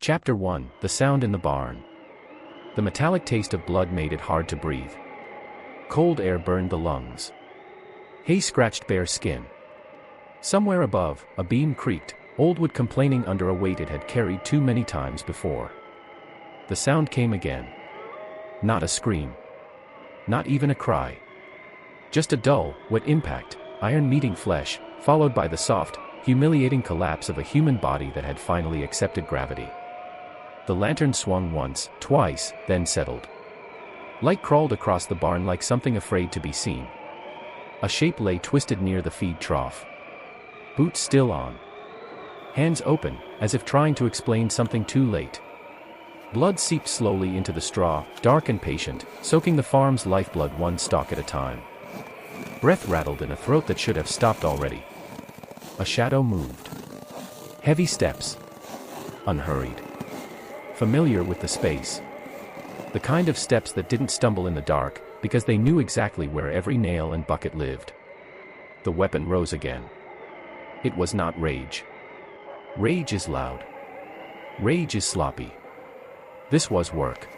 Chapter 1: The Sound in the Barn. The metallic taste of blood made it hard to breathe. Cold air burned the lungs. Hay scratched bare skin. Somewhere above, a beam creaked, old wood complaining under a weight it had carried too many times before. The sound came again. Not a scream. Not even a cry. Just a dull, wet impact, iron meeting flesh, followed by the soft, humiliating collapse of a human body that had finally accepted gravity. The lantern swung once, twice, then settled. Light crawled across the barn like something afraid to be seen. A shape lay twisted near the feed trough. Boots still on. Hands open, as if trying to explain something too late. Blood seeped slowly into the straw, dark and patient, soaking the farm's lifeblood one stalk at a time. Breath rattled in a throat that should have stopped already. A shadow moved. Heavy steps. Unhurried. Familiar with the space. The kind of steps that didn't stumble in the dark, because they knew exactly where every nail and bucket lived. The weapon rose again. It was not rage. Rage is loud. Rage is sloppy. This was work.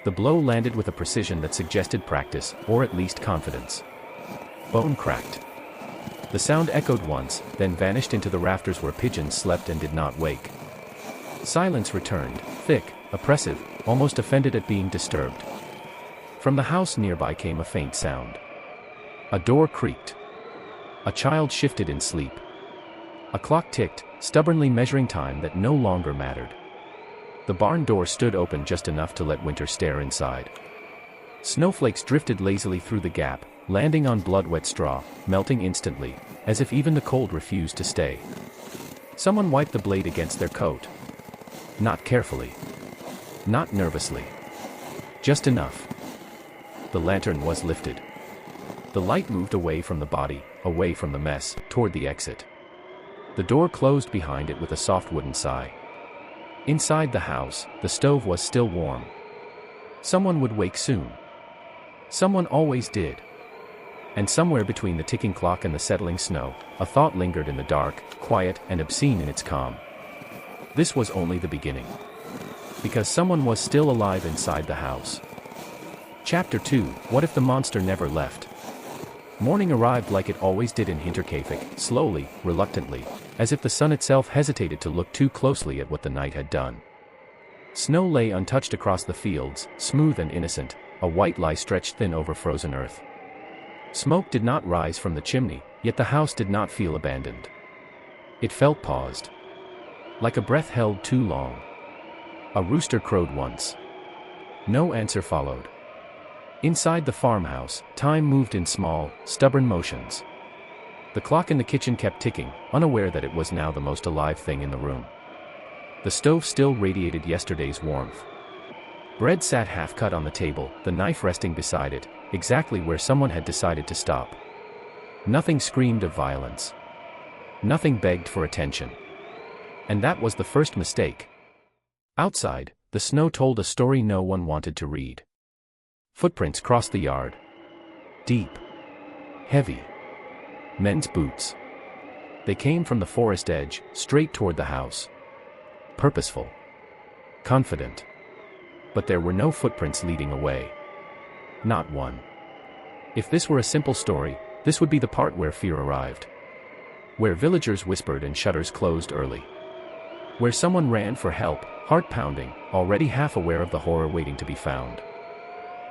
The blow landed with a precision that suggested practice, or at least confidence. Bone cracked. The sound echoed once, then vanished into the rafters where pigeons slept and did not wake. Silence returned, thick, oppressive, almost offended at being disturbed. From the house nearby came a faint sound. A door creaked. A child shifted in sleep. A clock ticked, stubbornly measuring time that no longer mattered. The barn door stood open just enough to let winter stare inside. Snowflakes drifted lazily through the gap, landing on blood-wet straw, melting instantly, as if even the cold refused to stay. Someone wiped the blade against their coat. Not carefully. Not nervously. Just enough. The lantern was lifted. The light moved away from the body, away from the mess, toward the exit. The door closed behind it with a soft wooden sigh. Inside the house, the stove was still warm. Someone would wake soon. Someone always did. And somewhere between the ticking clock and the settling snow, a thought lingered in the dark, quiet and obscene in its calm. This was only the beginning. Because someone was still alive inside the house. Chapter 2: What if the monster never left? Morning arrived like it always did in Hinterkaifeck, slowly, reluctantly, as if the sun itself hesitated to look too closely at what the night had done. Snow lay untouched across the fields, smooth and innocent, a white lie stretched thin over frozen earth. Smoke did not rise from the chimney, yet the house did not feel abandoned. It felt paused. Like a breath held too long. A rooster crowed once. No answer followed. Inside the farmhouse, time moved in small, stubborn motions. The clock in the kitchen kept ticking, unaware that it was now the most alive thing in the room. The stove still radiated yesterday's warmth. Bread sat half-cut on the table, the knife resting beside it, exactly where someone had decided to stop. Nothing screamed of violence. Nothing begged for attention. And that was the first mistake. Outside, the snow told a story no one wanted to read. Footprints crossed the yard. Deep. Heavy. Men's boots. They came from the forest edge, straight toward the house. Purposeful. Confident. But there were no footprints leading away. Not one. If this were a simple story, this would be the part where fear arrived. Where villagers whispered and shutters closed early. Where someone ran for help, heart pounding, already half aware of the horror waiting to be found.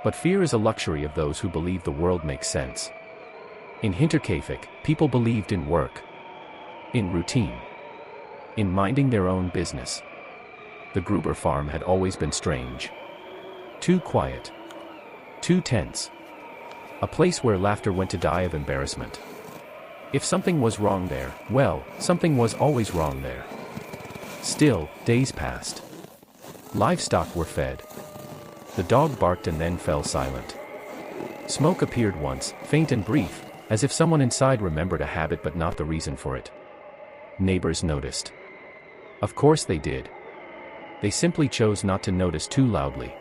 But fear is a luxury of those who believe the world makes sense. In Hinterkaifeck, people believed in work. In routine. In minding their own business. The Gruber farm had always been strange. Too quiet. Too tense. A place where laughter went to die of embarrassment. If something was wrong there, well, something was always wrong there. Still, days passed. Livestock were fed. The dog barked and then fell silent. Smoke appeared once, faint and brief, as if someone inside remembered a habit but not the reason for it. Neighbors noticed. Of course they did. They simply chose not to notice too loudly.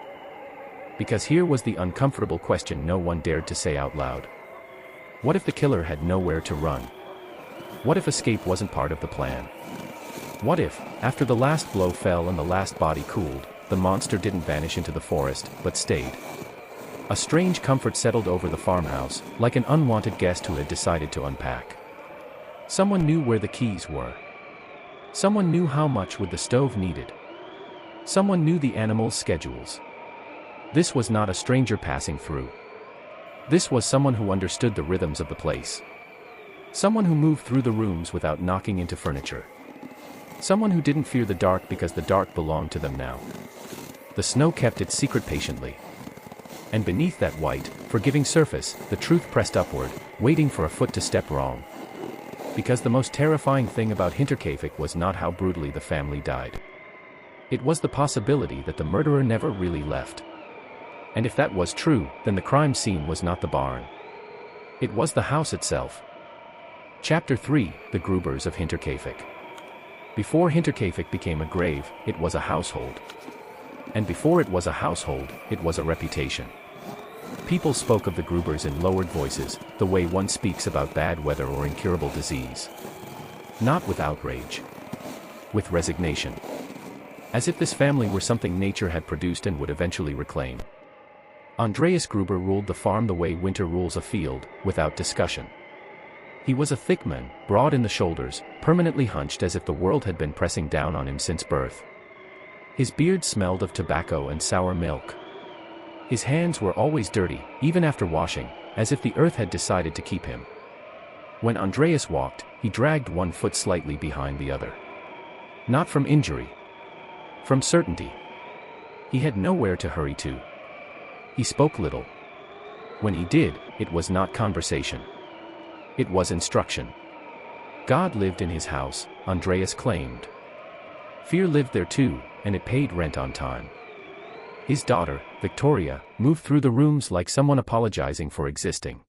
Because here was the uncomfortable question no one dared to say out loud. What if the killer had nowhere to run? What if escape wasn't part of the plan? What if, after the last blow fell and the last body cooled, the monster didn't vanish into the forest, but stayed? A strange comfort settled over the farmhouse, like an unwanted guest who had decided to unpack. Someone knew where the keys were. Someone knew how much wood the stove needed. Someone knew the animals' schedules. This was not a stranger passing through. This was someone who understood the rhythms of the place. Someone who moved through the rooms without knocking into furniture. Someone who didn't fear the dark because the dark belonged to them now. The snow kept its secret patiently. And beneath that white, forgiving surface, the truth pressed upward, waiting for a foot to step wrong. Because the most terrifying thing about Hinterkaifeck was not how brutally the family died. It was the possibility that the murderer never really left. And if that was true, then the crime scene was not the barn. It was the house itself. Chapter 3, The Grubers of Hinterkaifeck. Before Hinterkaifeck became a grave, it was a household. And before it was a household, it was a reputation. People spoke of the Grubers in lowered voices, the way one speaks about bad weather or incurable disease. Not with outrage. With resignation. As if this family were something nature had produced and would eventually reclaim. Andreas Gruber ruled the farm the way winter rules a field, without discussion. He was a thick man, broad in the shoulders, permanently hunched as if the world had been pressing down on him since birth. His beard smelled of tobacco and sour milk. His hands were always dirty, even after washing, as if the earth had decided to keep him. When Andreas walked, he dragged one foot slightly behind the other. Not from injury. From certainty. He had nowhere to hurry to. He spoke little. When he did, it was not conversation. It was instruction. God lived in his house, Andreas claimed. Fear lived there too, and it paid rent on time. His daughter, Victoria, moved through the rooms like someone apologizing for existing.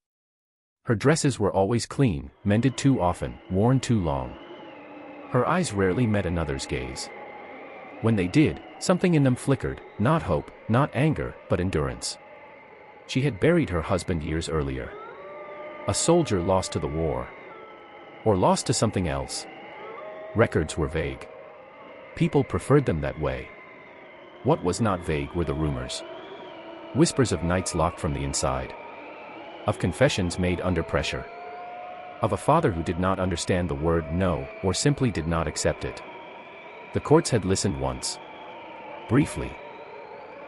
Her dresses were always clean, mended too often, worn too long. Her eyes rarely met another's gaze. When they did, something in them flickered, not hope, not anger, but endurance. She had buried her husband years earlier. A soldier lost to the war. Or lost to something else. Records were vague. People preferred them that way. What was not vague were the rumors. Whispers of nights locked from the inside. Of confessions made under pressure. Of a father who did not understand the word no, or simply did not accept it. The courts had listened once. Briefly.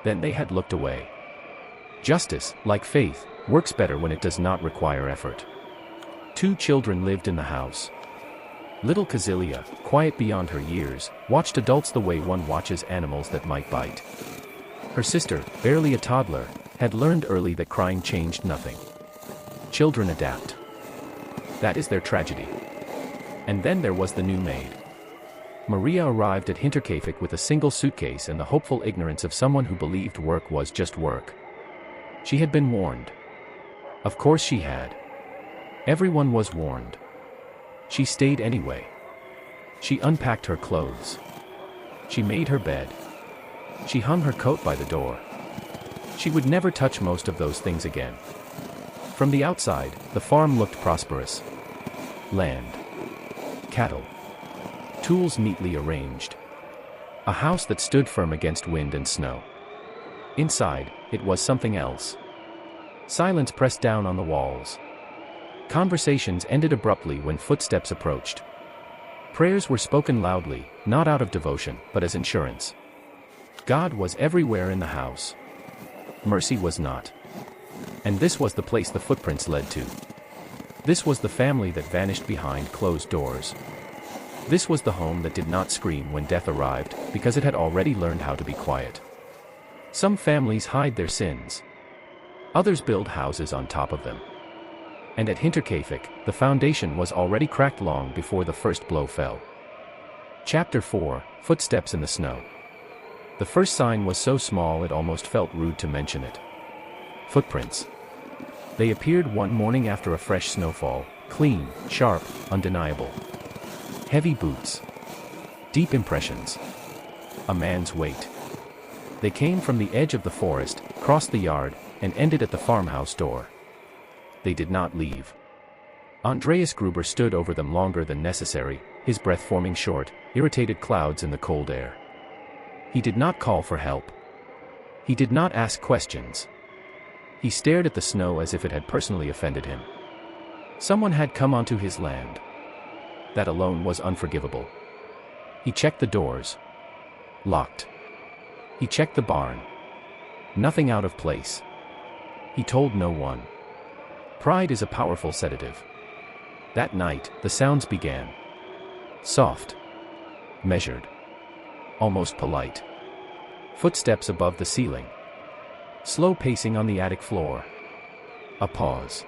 Then they had looked away. Justice, like faith, works better when it does not require effort. 2 children lived in the house. Little Kazilia, quiet beyond her years, watched adults the way one watches animals that might bite. Her sister, barely a toddler, had learned early that crying changed nothing. Children adapt. That is their tragedy. And then there was the new maid. Maria arrived at Hinterkaifeck with a single suitcase and the hopeful ignorance of someone who believed work was just work. She had been warned. Of course she had. Everyone was warned. She stayed anyway. She unpacked her clothes. She made her bed. She hung her coat by the door. She would never touch most of those things again. From the outside, the farm looked prosperous. Land. Cattle. Tools neatly arranged. A house that stood firm against wind and snow. Inside, it was something else. Silence pressed down on the walls. Conversations ended abruptly when footsteps approached. Prayers were spoken loudly, not out of devotion, but as insurance. God was everywhere in the house. Mercy was not. And this was the place the footprints led to. This was the family that vanished behind closed doors. This was the home that did not scream when death arrived, because it had already learned how to be quiet. Some families hide their sins. Others build houses on top of them. And at Hinterkaifeck, the foundation was already cracked long before the first blow fell. Chapter 4, Footsteps in the Snow. The first sign was so small it almost felt rude to mention it. Footprints. They appeared one morning after a fresh snowfall, clean, sharp, undeniable. Heavy boots. Deep impressions. A man's weight. They came from the edge of the forest, crossed the yard, and ended at the farmhouse door. They did not leave. Andreas Gruber stood over them longer than necessary, his breath forming short, irritated clouds in the cold air. He did not call for help. He did not ask questions. He stared at the snow as if it had personally offended him. Someone had come onto his land. That alone was unforgivable. He checked the doors. Locked. He checked the barn. Nothing out of place. He told no one. Pride is a powerful sedative. That night, the sounds began. Soft. Measured. Almost polite. Footsteps above the ceiling. Slow pacing on the attic floor. A pause.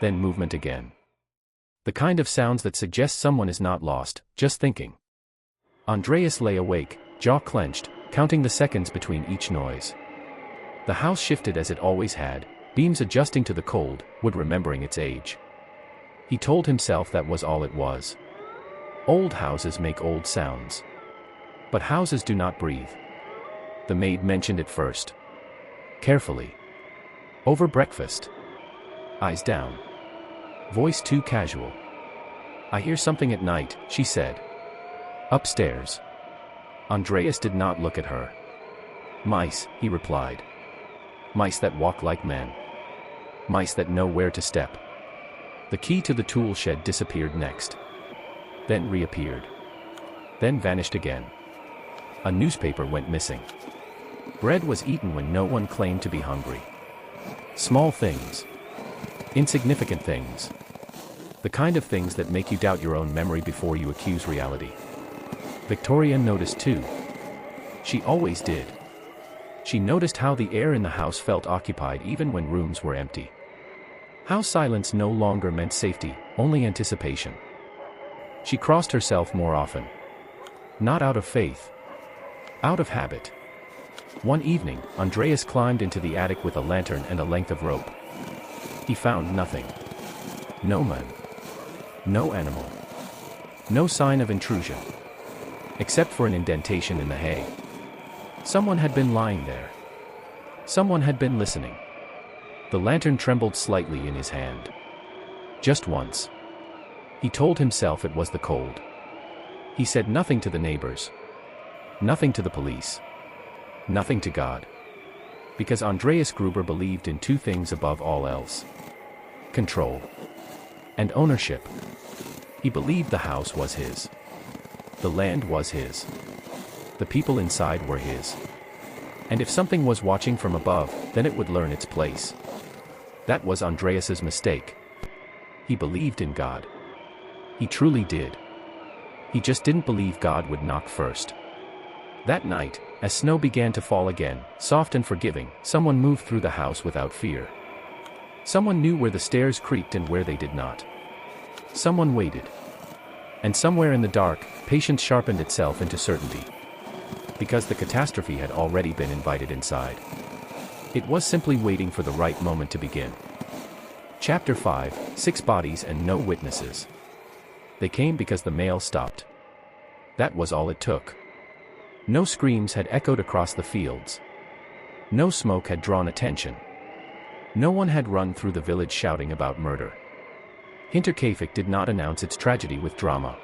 Then movement again. The kind of sounds that suggest someone is not lost, just thinking. Andreas lay awake, jaw clenched, counting the seconds between each noise. The house shifted as it always had, beams adjusting to the cold, wood remembering its age. He told himself that was all it was. Old houses make old sounds. But houses do not breathe. The maid mentioned it first. Carefully. Over breakfast. Eyes down. Voice too casual. I hear something at night, she said. Upstairs. Andreas did not look at her. Mice, he replied. Mice that walk like men. Mice that know where to step. The key to the tool shed disappeared next. Then reappeared. Then vanished again. A newspaper went missing. Bread was eaten when no one claimed to be hungry. Small things. Insignificant things. The kind of things that make you doubt your own memory before you accuse reality. Victoria noticed too. She always did. She noticed how the air in the house felt occupied even when rooms were empty. How silence no longer meant safety, only anticipation. She crossed herself more often. Not out of faith. Out of habit. One evening, Andreas climbed into the attic with a lantern and a length of rope. He found nothing. No man. No animal. No sign of intrusion. Except for an indentation in the hay. Someone had been lying there. Someone had been listening. The lantern trembled slightly in his hand. Just once. He told himself it was the cold. He said nothing to the neighbors. Nothing to the police. Nothing to God. Because Andreas Gruber believed in two things above all else. Control. And ownership. He believed the house was his. The land was his. The people inside were his. And if something was watching from above, then it would learn its place. That was Andreas's mistake. He believed in God. He truly did. He just didn't believe God would knock first. That night, as snow began to fall again, soft and forgiving, someone moved through the house without fear. Someone knew where the stairs creaked and where they did not. Someone waited. And somewhere in the dark, patience sharpened itself into certainty. Because the catastrophe had already been invited inside. It was simply waiting for the right moment to begin. Chapter 5, 6 Bodies and No Witnesses. They came because the mail stopped. That was all it took. No screams had echoed across the fields. No smoke had drawn attention. No one had run through the village shouting about murder. Hinterkaifeck did not announce its tragedy with drama.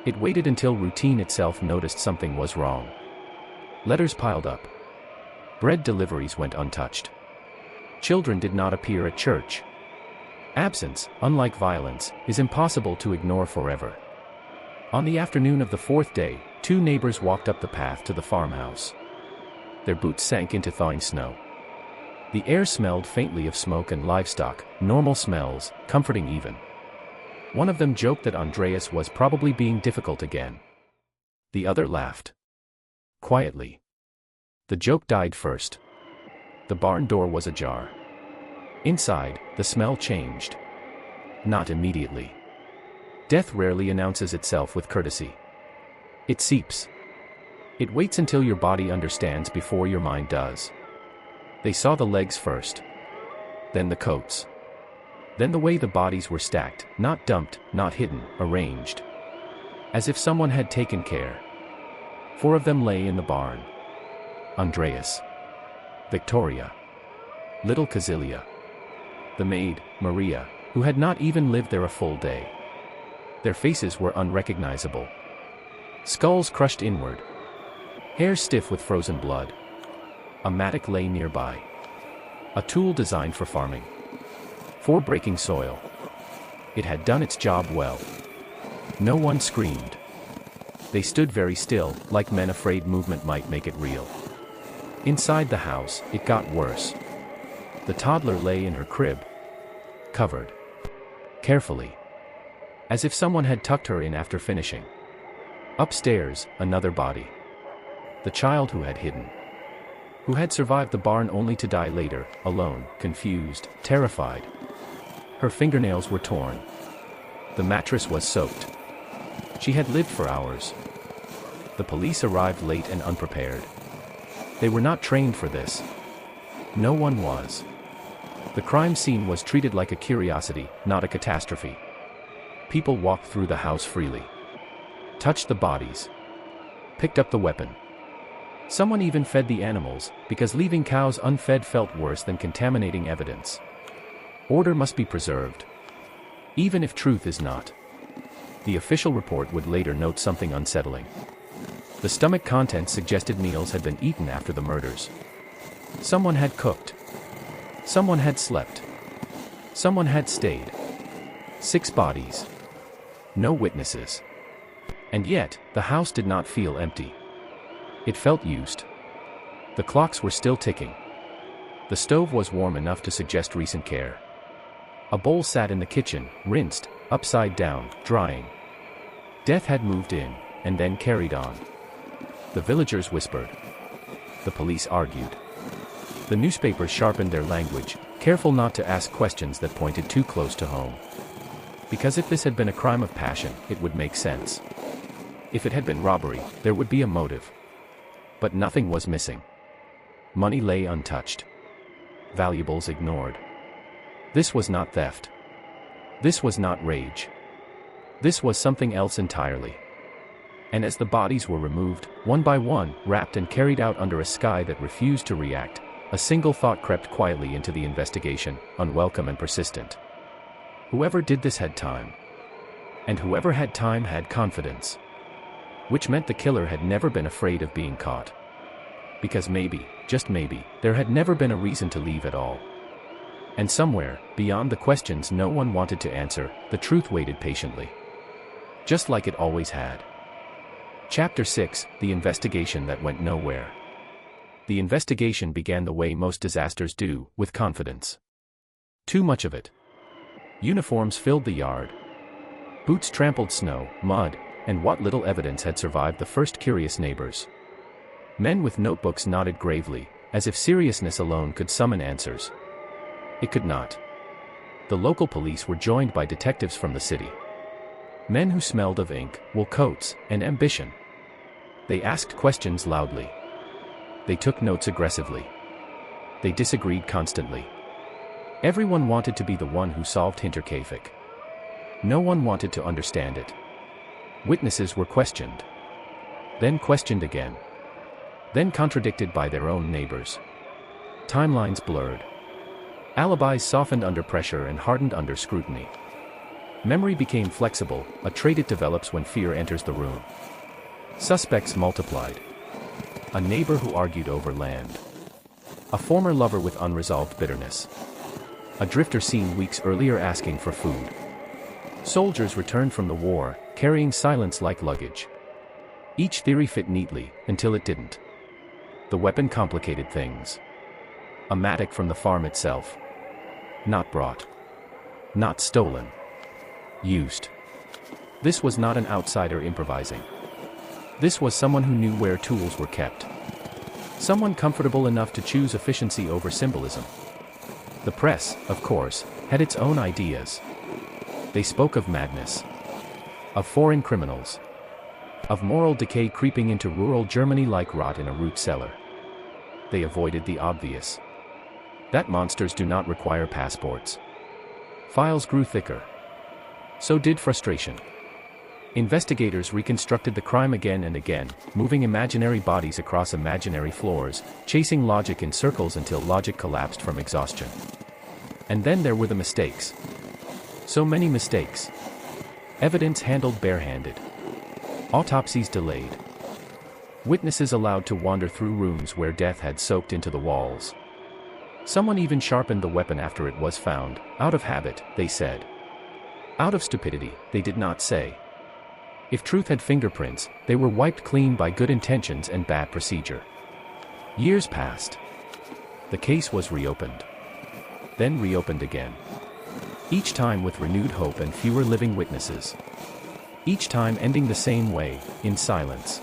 It waited until routine itself noticed something was wrong. Letters piled up. Bread deliveries went untouched. Children did not appear at church. Absence, unlike violence, is impossible to ignore forever. On the afternoon of the fourth day, 2 neighbors walked up the path to the farmhouse. Their boots sank into thawing snow. The air smelled faintly of smoke and livestock, normal smells, comforting even. One of them joked that Andreas was probably being difficult again. The other laughed. Quietly. The joke died first. The barn door was ajar. Inside, the smell changed. Not immediately. Death rarely announces itself with courtesy. It seeps. It waits until your body understands before your mind does. They saw the legs first. Then the coats. Then the way the bodies were stacked, not dumped, not hidden, arranged. As if someone had taken care. 4 of them lay in the barn. Andreas. Victoria. Little Kazilia. The maid, Maria, who had not even lived there a full day. Their faces were unrecognizable. Skulls crushed inward. Hair stiff with frozen blood. A mattock lay nearby. A tool designed for farming. For breaking soil. It had done its job well. No one screamed. They stood very still, like men afraid movement might make it real. Inside the house, it got worse. The toddler lay in her crib. Covered. Carefully. As if someone had tucked her in after finishing. Upstairs, another body. The child who had hidden. Who had survived the barn only to die later, alone, confused, terrified. Her fingernails were torn. The mattress was soaked. She had lived for hours. The police arrived late and unprepared. They were not trained for this. No one was. The crime scene was treated like a curiosity, not a catastrophe. People walked through the house freely. Touched the bodies. Picked up the weapon. Someone even fed the animals, because leaving cows unfed felt worse than contaminating evidence. Order must be preserved. Even if truth is not. The official report would later note something unsettling. The stomach contents suggested meals had been eaten after the murders. Someone had cooked. Someone had slept. Someone had stayed. 6 bodies. No witnesses. And yet, the house did not feel empty. It felt used. The clocks were still ticking. The stove was warm enough to suggest recent care. A bowl sat in the kitchen, rinsed, upside down, drying. Death had moved in, and then carried on. The villagers whispered. The police argued. The newspapers sharpened their language, careful not to ask questions that pointed too close to home. Because if this had been a crime of passion, it would make sense. If it had been robbery, there would be a motive. But nothing was missing. Money lay untouched. Valuables ignored. This was not theft. This was not rage. This was something else entirely. And as the bodies were removed, one by one, wrapped and carried out under a sky that refused to react, a single thought crept quietly into the investigation, unwelcome and persistent. Whoever did this had time. And whoever had time had confidence. Which meant the killer had never been afraid of being caught. Because maybe, just maybe, there had never been a reason to leave at all. And somewhere, beyond the questions no one wanted to answer, the truth waited patiently. Just like it always had. Chapter 6, The Investigation That Went Nowhere. The investigation began the way most disasters do, with confidence. Too much of it. Uniforms filled the yard. Boots trampled snow, mud, and what little evidence had survived the first curious neighbors. Men with notebooks nodded gravely, as if seriousness alone could summon answers. It could not. The local police were joined by detectives from the city. Men who smelled of ink, wool coats, and ambition. They asked questions loudly. They took notes aggressively. They disagreed constantly. Everyone wanted to be the one who solved Hinterkaifeck. No one wanted to understand it. Witnesses were questioned. Then questioned again. Then contradicted by their own neighbors. Timelines blurred. Alibis softened under pressure and hardened under scrutiny. Memory became flexible, a trait it develops when fear enters the room. Suspects multiplied. A neighbor who argued over land. A former lover with unresolved bitterness. A drifter seen weeks earlier asking for food. Soldiers returned from the war, carrying silence like luggage. Each theory fit neatly, until it didn't. The weapon complicated things. A mattock from the farm itself. Not brought. Not stolen. Used. This was not an outsider improvising. This was someone who knew where tools were kept. Someone comfortable enough to choose efficiency over symbolism. The press, of course, had its own ideas. They spoke of madness. Of foreign criminals. Of moral decay creeping into rural Germany like rot in a root cellar. They avoided the obvious. That monsters do not require passports. Files grew thicker. So did frustration. Investigators reconstructed the crime again and again, moving imaginary bodies across imaginary floors, chasing logic in circles until logic collapsed from exhaustion. And then there were the mistakes. So many mistakes. Evidence handled barehanded. Autopsies delayed. Witnesses allowed to wander through rooms where death had soaked into the walls. Someone even sharpened the weapon after it was found, out of habit, they said. Out of stupidity, they did not say. If truth had fingerprints, they were wiped clean by good intentions and bad procedure. Years passed. The case was reopened. Then reopened again. Each time with renewed hope and fewer living witnesses. Each time ending the same way, in silence.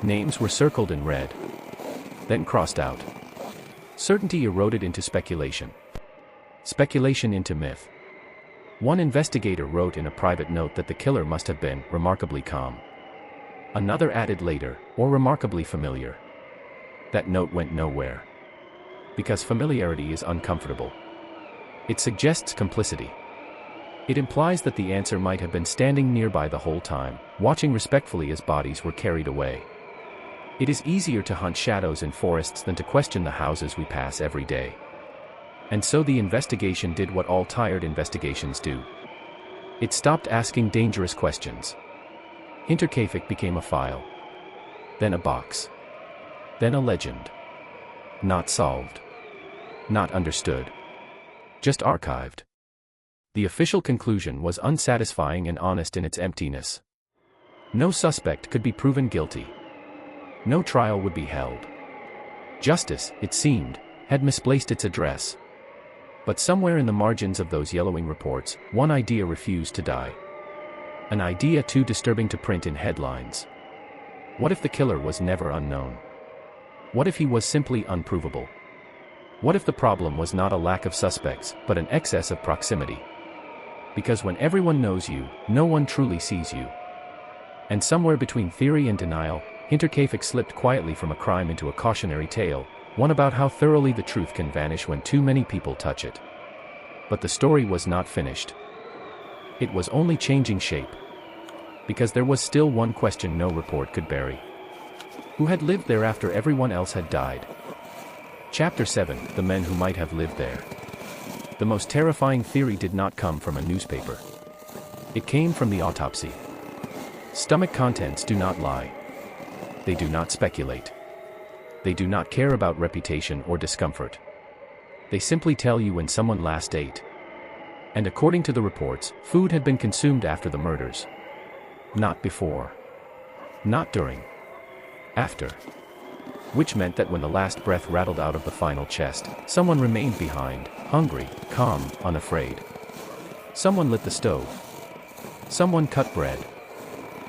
Names were circled in red. Then crossed out. Certainty eroded into speculation. Speculation into myth. One investigator wrote in a private note that the killer must have been remarkably calm. Another added later, or remarkably familiar. That note went nowhere. Because familiarity is uncomfortable. It suggests complicity. It implies that the answer might have been standing nearby the whole time, watching respectfully as bodies were carried away. It is easier to hunt shadows in forests than to question the houses we pass every day. And so the investigation did what all tired investigations do. It stopped asking dangerous questions. Hinterkaifeck became a file. Then a box. Then a legend. Not solved. Not understood. Just archived. The official conclusion was unsatisfying and honest in its emptiness. No suspect could be proven guilty. No trial would be held. Justice, it seemed, had misplaced its address. But somewhere in the margins of those yellowing reports, one idea refused to die. An idea too disturbing to print in headlines. What if the killer was never unknown? What if he was simply unprovable? What if the problem was not a lack of suspects, but an excess of proximity? Because when everyone knows you, no one truly sees you. And somewhere between theory and denial, Hinterkaifeck slipped quietly from a crime into a cautionary tale, one about how thoroughly the truth can vanish when too many people touch it. But the story was not finished. It was only changing shape. Because there was still one question no report could bury. Who had lived there after everyone else had died? Chapter 7, The Men Who Might Have Lived There. The most terrifying theory did not come from a newspaper. It came from the autopsy. Stomach contents do not lie. They do not speculate. They do not care about reputation or discomfort. They simply tell you when someone last ate. And according to the reports, food had been consumed after the murders. Not before. Not during. After. Which meant that when the last breath rattled out of the final chest, someone remained behind, hungry, calm, unafraid. Someone lit the stove. Someone cut bread.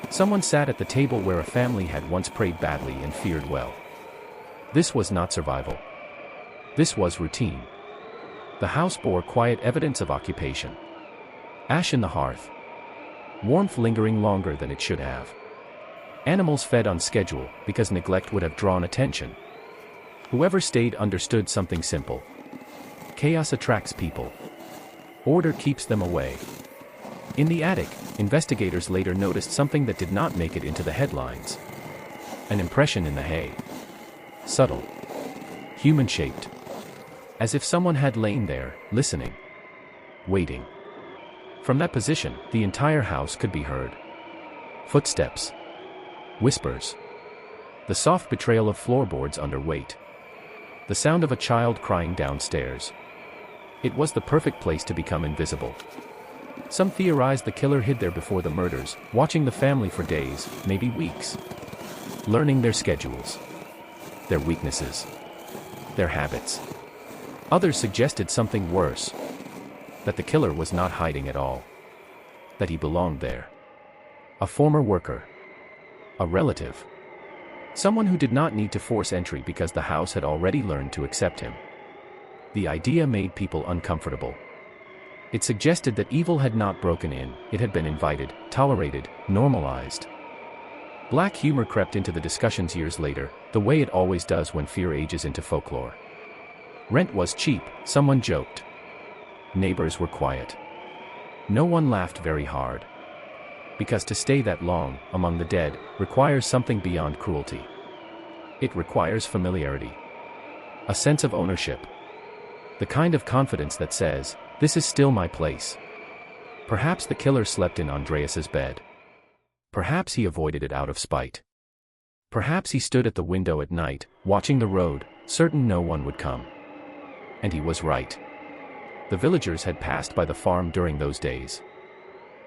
Someone sat at the table where a family had once prayed badly and feared well. This was not survival. This was routine. The house bore quiet evidence of occupation. Ash in the hearth. Warmth lingering longer than it should have. Animals fed on schedule, because neglect would have drawn attention. Whoever stayed understood something simple. Chaos attracts people. Order keeps them away. In the attic, investigators later noticed something that did not make it into the headlines. An impression in the hay. Subtle. Human-shaped. As if someone had lain there, listening. Waiting. From that position, the entire house could be heard. Footsteps. Whispers. The soft betrayal of floorboards under weight. The sound of a child crying downstairs. It was the perfect place to become invisible. Some theorized the killer hid there before the murders, watching the family for days, maybe weeks. Learning their schedules. Their weaknesses. Their habits. Others suggested something worse. That the killer was not hiding at all. That he belonged there. A former worker. A relative. Someone who did not need to force entry because the house had already learned to accept him. The idea made people uncomfortable. It suggested that evil had not broken in, it had been invited, tolerated, normalized. Black humor crept into the discussions years later, the way it always does when fear ages into folklore. Rent was cheap, someone joked. Neighbors were quiet. No one laughed very hard. Because to stay that long, among the dead, requires something beyond cruelty. It requires familiarity. A sense of ownership. The kind of confidence that says, this is still my place. Perhaps the killer slept in Andreas's bed. Perhaps he avoided it out of spite. Perhaps he stood at the window at night, watching the road, certain no one would come. And he was right. The villagers had passed by the farm during those days.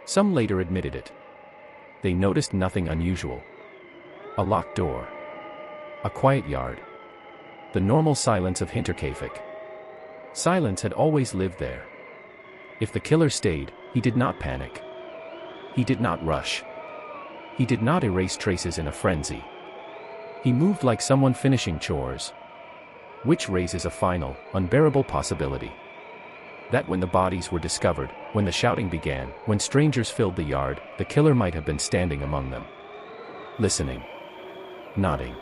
Some later admitted it. They noticed nothing unusual. A locked door. A quiet yard. The normal silence of Hinterkaifeck. Silence had always lived there. If the killer stayed, he did not panic. He did not rush. He did not erase traces in a frenzy. He moved like someone finishing chores. Which raises a final, unbearable possibility. That when the bodies were discovered, when the shouting began, when strangers filled the yard, the killer might have been standing among them. Listening. Nodding.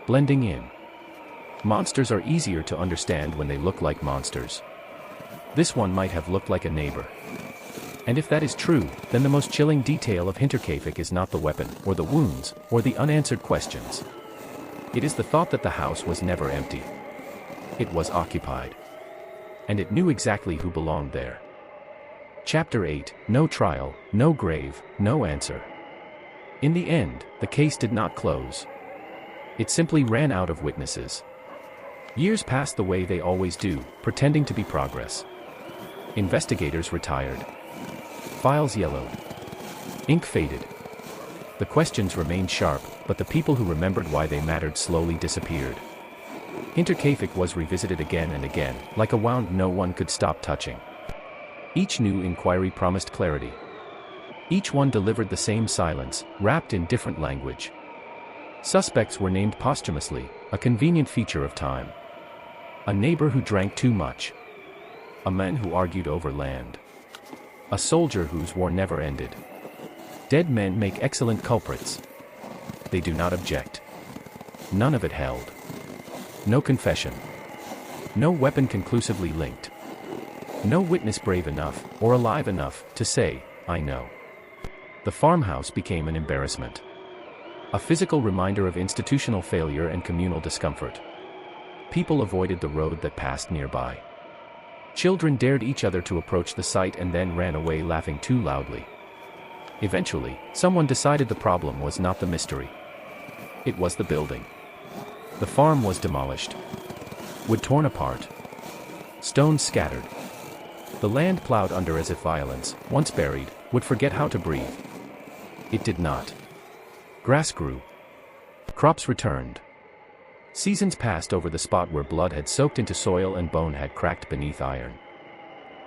Blending in. Monsters are easier to understand when they look like monsters. This one might have looked like a neighbor. And if that is true, then the most chilling detail of Hinterkaifeck is not the weapon, or the wounds, or the unanswered questions. It is the thought that the house was never empty. It was occupied. And it knew exactly who belonged there. Chapter 8, No trial, no grave, no answer. In the end, the case did not close. It simply ran out of witnesses. Years passed the way they always do, pretending to be progress. Investigators retired. Files yellowed. Ink faded. The questions remained sharp, but the people who remembered why they mattered slowly disappeared. Hinterkaifeck was revisited again and again, like a wound no one could stop touching. Each new inquiry promised clarity. Each one delivered the same silence, wrapped in different language. Suspects were named posthumously, a convenient feature of time. A neighbor who drank too much. A man who argued over land. A soldier whose war never ended. Dead men make excellent culprits. They do not object. None of it held. No confession. No weapon conclusively linked. No witness brave enough, or alive enough, to say, I know. The farmhouse became an embarrassment. A physical reminder of institutional failure and communal discomfort. People avoided the road that passed nearby. Children dared each other to approach the site and then ran away laughing too loudly. Eventually, someone decided the problem was not the mystery. It was the building. The farm was demolished. Wood torn apart. Stones scattered. The land plowed under as if violence, once buried, would forget how to breathe. It did not. Grass grew. Crops returned. Seasons passed over the spot where blood had soaked into soil and bone had cracked beneath iron.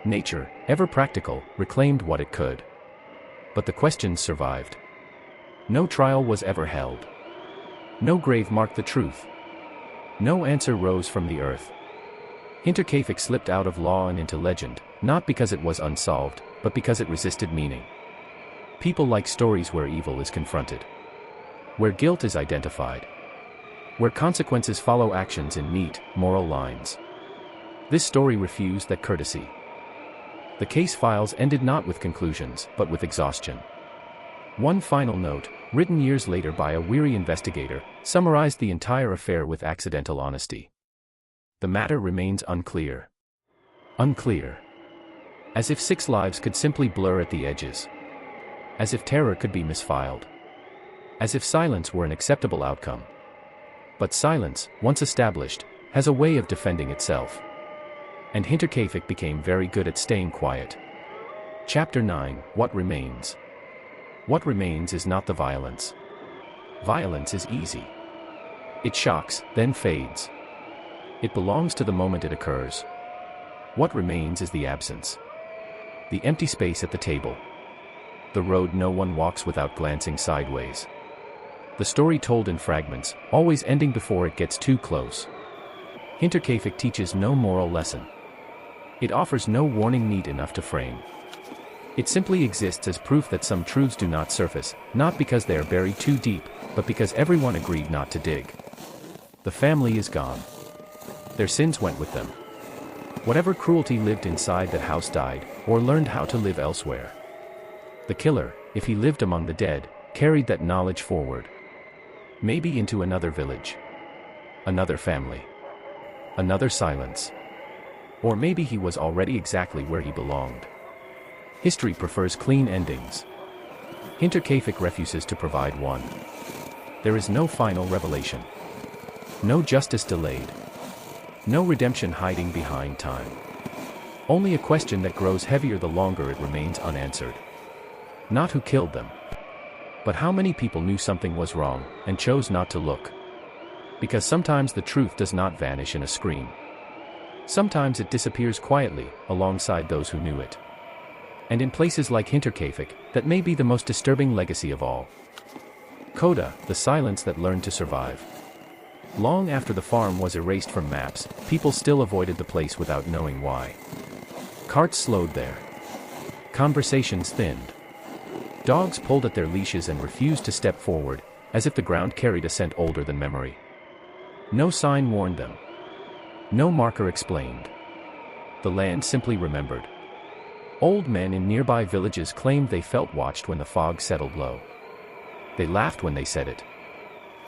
Nature, ever practical, reclaimed what it could. But the questions survived. No trial was ever held. No grave marked the truth. No answer rose from the earth. Hinterkaifeck slipped out of law and into legend, not because it was unsolved, but because it resisted meaning. People like stories where evil is confronted. Where guilt is identified. Where consequences follow actions in neat, moral lines. This story refused that courtesy. The case files ended not with conclusions, but with exhaustion. One final note, written years later by a weary investigator, summarized the entire affair with accidental honesty. The matter remains unclear. Unclear. As if 6 lives could simply blur at the edges. As if terror could be misfiled. As if silence were an acceptable outcome. But silence, once established, has a way of defending itself. And Hinterkaifeck became very good at staying quiet. Chapter 9, What Remains. What remains is not the violence. Violence is easy. It shocks, then fades. It belongs to the moment it occurs. What remains is the absence. The empty space at the table. The road no one walks without glancing sideways. The story told in fragments, always ending before it gets too close. Hinterkaifeck teaches no moral lesson. It offers no warning neat enough to frame. It simply exists as proof that some truths do not surface, not because they are buried too deep, but because everyone agreed not to dig. The family is gone. Their sins went with them. Whatever cruelty lived inside that house died, or learned how to live elsewhere. The killer, if he lived among the dead, carried that knowledge forward. Maybe into another village. Another family. Another silence. Or maybe he was already exactly where he belonged. History prefers clean endings. Hinterkaifeck refuses to provide one. There is no final revelation. No justice delayed. No redemption hiding behind time. Only a question that grows heavier the longer it remains unanswered. Not who killed them, but how many people knew something was wrong and chose not to look. Because sometimes the truth does not vanish in a scream. Sometimes it disappears quietly, alongside those who knew it. And in places like Hinterkaifeck, that may be the most disturbing legacy of all. Coda, the silence that learned to survive. Long after the farm was erased from maps, people still avoided the place without knowing why. Carts slowed there. Conversations thinned. Dogs pulled at their leashes and refused to step forward, as if the ground carried a scent older than memory. No sign warned them. No marker explained. The land simply remembered. Old men in nearby villages claimed they felt watched when the fog settled low. They laughed when they said it.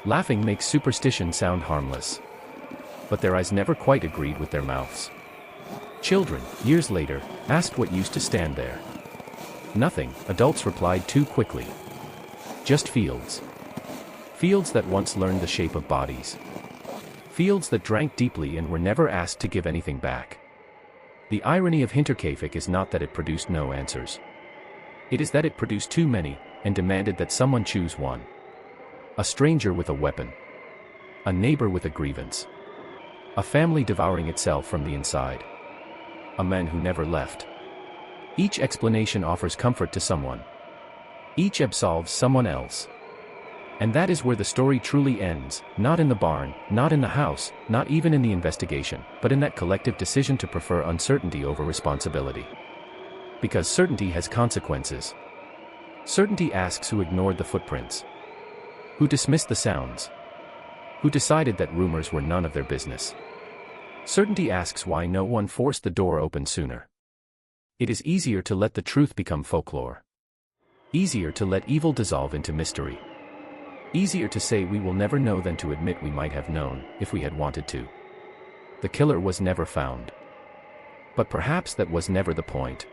Laughing makes superstition sound harmless. But their eyes never quite agreed with their mouths. Children, years later, asked what used to stand there. Nothing, adults replied too quickly. Just fields. Fields that once learned the shape of bodies. Fields that drank deeply and were never asked to give anything back. The irony of Hinterkaifeck is not that it produced no answers. It is that it produced too many, and demanded that someone choose one. A stranger with a weapon. A neighbor with a grievance. A family devouring itself from the inside. A man who never left. Each explanation offers comfort to someone. Each absolves someone else. And that is where the story truly ends, not in the barn, not in the house, not even in the investigation, but in that collective decision to prefer uncertainty over responsibility. Because certainty has consequences. Certainty asks who ignored the footprints. Who dismissed the sounds. Who decided that rumors were none of their business. Certainty asks why no one forced the door open sooner. It is easier to let the truth become folklore. Easier to let evil dissolve into mystery. Easier to say we will never know than to admit we might have known, if we had wanted to. The killer was never found. But perhaps that was never the point.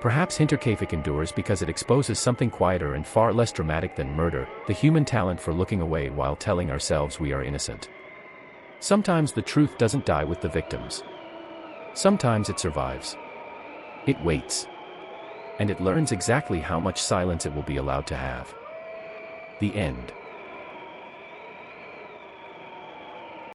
Perhaps Hinterkaifeck endures because it exposes something quieter and far less dramatic than murder, the human talent for looking away while telling ourselves we are innocent. Sometimes the truth doesn't die with the victims. Sometimes it survives. It waits. And it learns exactly how much silence it will be allowed to have. The end.